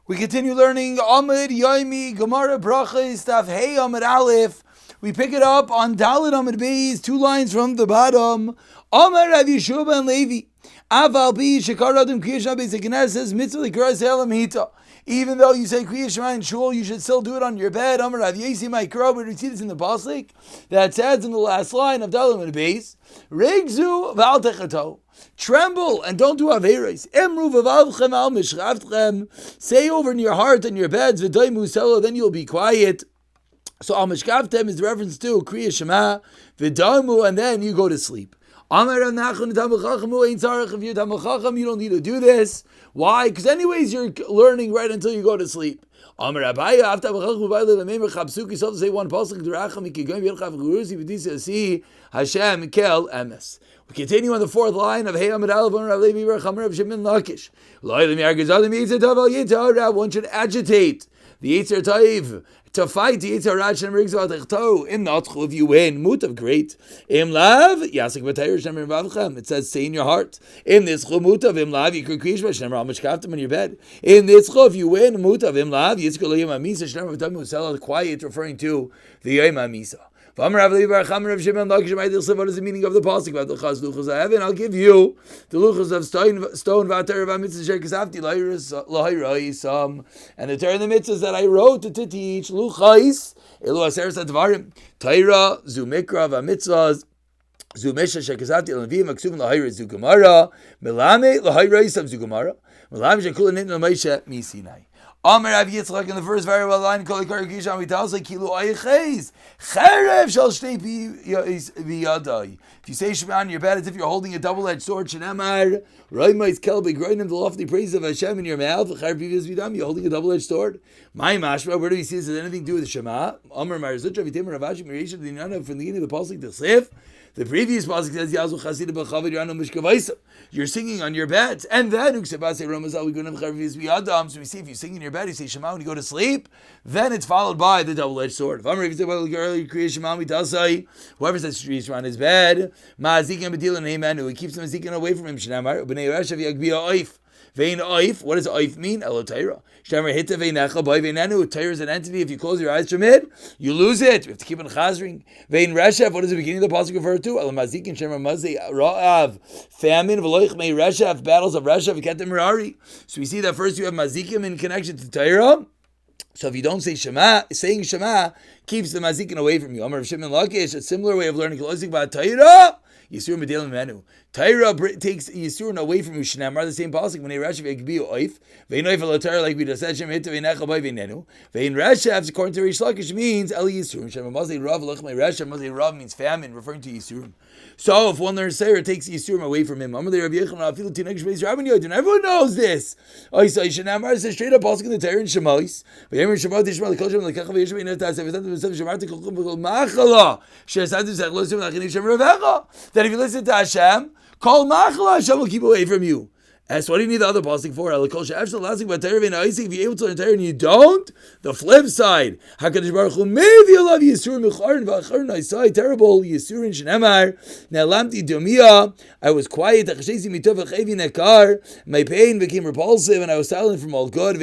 We continue learning Amud Yomi, Gemara Berachos, Daf Hey Amud Aleph. We pick it up on Dalet Amud Beis, 2 lines from the bottom. Amar Rav Yeshua ben Levi, Aval Bi Shekar Adam Kriyas Shema Beis HaKnesses says Mitzvah L'Kras Elam Hita. Even though you say Kriyas Shema in Shul, you should still do it on your bed. Amar Rav Yesi Ma'ikra, we see this in the pasuk that says in the last line of Dalet Amud Beis, Regzu V'al Techato. Tremble and don't do averes. Emru v'vavchem al mishchavtchem. Say over in your heart and your beds, v'doimu selo, then you'll be quiet. So al mishchavtem is the reference to Kriya Shema, v'doimu, and then you go to sleep. Amar Rav Nachman Talmid Chacham ain't tzarich. If you're Talmid Chacham, you don't need to do this. Why? Because anyways, you're learning right until you go to sleep. Amar Abaya after Talmid Chacham v'aylev chapsuk yourself to say one pasuk d'racham ikigam yelchav gurusi v'disa si Hashem kel emes. We continue on the 4th line of Hey Amud Aleph on Rav Levi Berachos Rav Shimon Lakish. One should agitate the Yetzer Taiv to fight the Yetzer Rad Shem Rigzal Techto. Im Natchu, if you win, Mutav, great. Im Lav Yasik B'Tayr Shem Vavchem. It says stay in your heart. Im Nitzchu Mutav Im Lav Yikra Kriyas Shem Ramish Kaftam on your bed. Im Nitzchu, if you win, Mutav Im Lav Yitzchak Lo Yom Amisa Shem V'Tam Musela. Quiet, referring to the Yom Amisa. What is the meaning of the pasuk about the luchos of heaven? I'll give you the luchos of stone and the Torah and the mitzvahs that I wrote to teach luchos elu aseres advarim Torah zu mikra v'mitzvahs zu misha shekazavti l'navim aksuvim lahayra zu gemara melame lahayra yisav zu gemara melame shekula nitna l'meisha mi Sinai. Amar Rav Yitzchak in the first very well line, Kol Yikar Yikisham, we tell us like Kilu Ayichez, Cherev shall stay biyadai. If you say Shema on your bed, as if you're holding a double-edged sword, Shenamar, Raimais Kelbe, Groinim, the lofty praises of Hashem in your mouth, Cherev Bivis Vidam, you're holding a double-edged sword. My Mashma, where do we see this? Has anything to do with the Shema? Amar Marizutra, Vitim Ravashi, Mirisha, the Nana, from the beginning of the Pasuk, the Sif. The previous pasuk says Yazu Chasida B'Chavod Yanu Mishkavaisa. You're singing on your bed, and then Uksebase Ramazal we go to Chavis Biyadam. So we see if you sing in your bed, you say Shema when you go to sleep, then it's followed by the double-edged sword. If Amar Shema, whoever says Shema on his bed, Ma'azikin B'Dilan Amen, who keeps the Mazikin away from him. Shnamar B'nei Rashav Yagbia Oif. Vein oif, what does oif mean? Elo Torah. Shtamar hitta veinecha by veinenu. Torah is an entity. If you close your eyes from it, you lose it. You have to keep on chazring. Vein reshav, what does the beginning of the pasuk refer to? Elo mazik and shemar mazei ra'av. Famine v'loich mei reshav. Battles of reshav v'ketem merari. So we see that first you have mazikim in connection to Torah. So if you don't say Shema, saying Shema keeps the mazikin away from you. Amar Rav Shimon Lakish, a similar way of learning Kolosik about Torah. Yisurim B'Delim Menu. Torah takes Yisurim away from you. Shnamar, the same pasuk when they Rashav Yegbiu Oif. Vein Oif Al Torah, like we just said, Shem Hitta Veinecha By Veinenu. Vein Rashav, according to Rish Lakish, means El Yisurim. Shem Mazei Rav Lachmei Rashav. Mazei Rav means famine, referring to Yisurim. So if one learns Torah, takes Yisurim away from him. Amar Rav Yechon Afilu Tinag Shmeis Rabban Yodin. Everyone knows this. Oh, so Shnamar says straight up pasuk in the Torah in Shemais. Ve'Yemer Shemot Yishma L'Kol Shem L'Kecha V'Yeshem V'Yinot Taseh V'Zat V'Zat V'Shemarti K'Chum V'Kol Ma'achala She'Asad V'Zach Lo Shem L'Achini Shem Revecha. That if you listen to Hashem, Kol Ma'achala, Hashem will keep away from you. So what do you need the other pasuk for? If you're able to learn Torah and you don't, the flip side. HaKadosh Baruch Hu maybe you love Yisurim Mecharin V'Acharin Isai terrible Yisurim Shenemar Ne'alamti Domia. I was quiet. My pain became repulsive and I was silent from all good.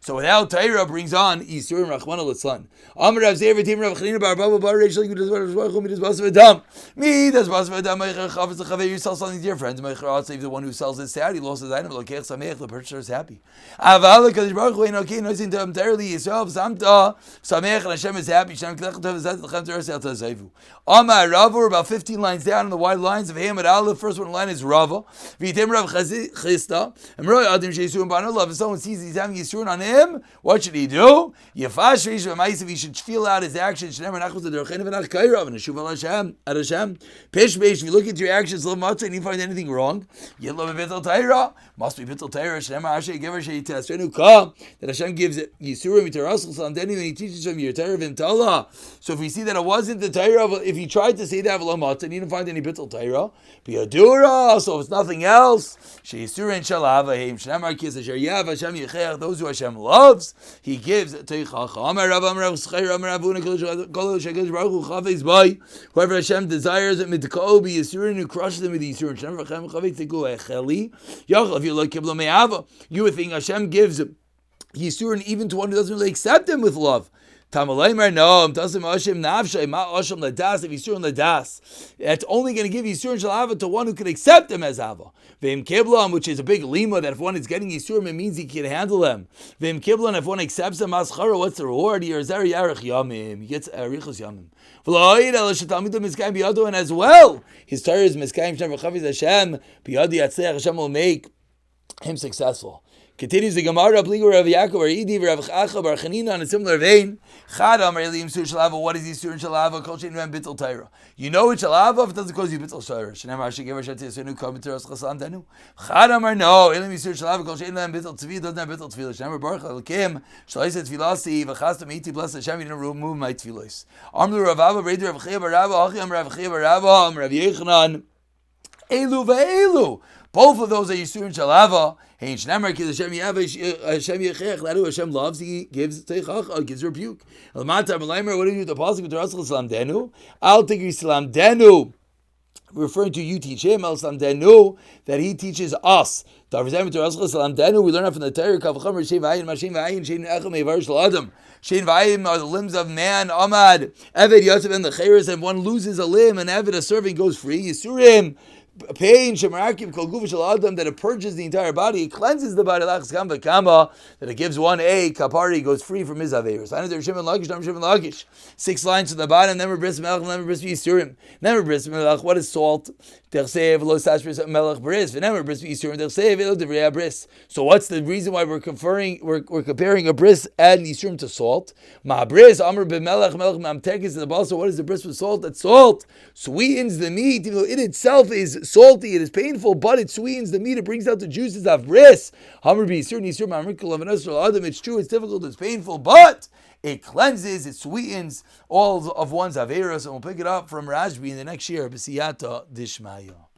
So without Torah brings on Yisurim Rachmana Litzlan. Amar Rav Zeir V'Tim Rav Chanina Bar Baba Bar Reish Lik V'Daz Baruch Hu Midas Bas V'Dam. Me das Bas V'Dam Meicher Chavetz L'Chavei. You sell something to your friends. Save the one who sells it sad. He lost his item. The purchaser is happy. Aval Kadosh Baruch Hu okay, nothing to entirely yourself. Samta Samech and Hashem is happy. Shem Klech Tov Zat L'Chem Torah Sel Tazayvu. Amar Rava, we're about 15 lines down in the wide lines of Hey Amud Aleph. The first one line is Rava. V'yitem Rav Chisda. And Roy Adim Sheisurim Bano Love. If someone sees he's having Yisurim on him, what should he do? Yefash Reish V'Maisav. He should feel out his actions. Shnemer Nachos D'Derchein V'Nach Kairav and Neshuv Al Hashem. At Hashem. Pish Beish. If you look at your actions, and you find anything wrong, you love a Bittul Torah. Must be Bittul Torah. That Hashem gives it Yisurim Yitarasul on Deni when He teaches from your Torah V'Imtala. So if we see that it wasn't the Torah, if he tried to say that V'Lamat and you didn't find any Bittul Torah, B'Yadura. So if it's nothing else, Sheisurim Shalavahim Shnemar Kis Asher Yav Hashem Yichech. Those who Hashem loves, He gives Teichach. Amar Rav Amar Rav Schayr Amar Avuna Kol Shekadosh Baruch Hu Chavez Bay. Whoever Hashem desires it Mitkol B'Yisurim who crushes them with Yisurin. You would think Hashem gives Yisurin even to one who doesn't really accept him with love. Tamalaymer, no, doesn't Hashem nafshay, ma Hashem ladas, if Yisurin ladas. It's only going to give Yisurin shalava to one who can accept him as Hava. Vim Kiblam, which is a big lima, that if one is getting Yisurim, it means he can handle them. Vim Kiblam, if one accepts them, Aschara, what's the reward? He gets Arichos Yamim. And as well, his Torah is Miskayim Shem V'chaviz Hashem, Biyadi Yatzleach, Hashem will make him successful. Continues the Gemara, Pligur Rav Yaakov, or Idi, Rav Chacha, Bar Chanina, on a similar vein. Chadam, Elim Sur Shalava, what is Yisur Shalava? Kol Shein Ram Bittul Torah. You know it's Shalava if it doesn't cause you Bittul Torah. Shenem Rashi Gever Shati Yisunu Komitur Chasam Denu. Chadam, or no, Elim Yisur Shalava, Kol Shein Ram Bittul Tzvi, doesn't have Bittul Tfilah. Shenem Baruch Alakim, Shalaiset Tfilasi, V'chastam Iti, bless Hashem, you didn't remove my Tfilos. Amlu Rav Abba, Breder Rav Chiyah Bar Rabba, Achim Rav Chiyah Bar Rabba, Rav Yechanan, Elu Ve'elu. Both of those are Yisurin Shalava. Hashem loves, he gives teichacha, gives rebuke. What do you do with the pasuk with Rasul Salam Denu? Al Tigri Salam Denu, referring to you teach him, Al Salam Denu, that he teaches us. We learn that from the Torah. Shein v'ayim are the limbs of man. Amad Eved Yosef and the Chayris, and one loses a limb, and Eved, a servant, goes free. Yisurim, pain shemarakim kol guv shel adam, that it purges the entire body, it cleanses the body, lachs kam v'kama, that it gives one a kapari, goes free from his averos. I know there's Shimon Lakish. 6 lines to the bottom. Never bris melech, never bris yisurim. Never bris melech. What is salt? Tersev lo sashbris melech bris. Never bris yisurim. Tersev lo devrei bris. So what's the reason why we're comparing a bris and yisurim to salt? Ma bris amr b'melech melech mamtekis in the ball. So what is the bris with salt? That salt sweetens the meat. Even though it itself is salty, it is painful, but it sweetens the meat. It brings out the juices of bris. It's true, it's difficult, it's painful, but it cleanses, it sweetens all of one's averos. And we'll pick it up from Rashbi in the next year. B'siyata dishmaya.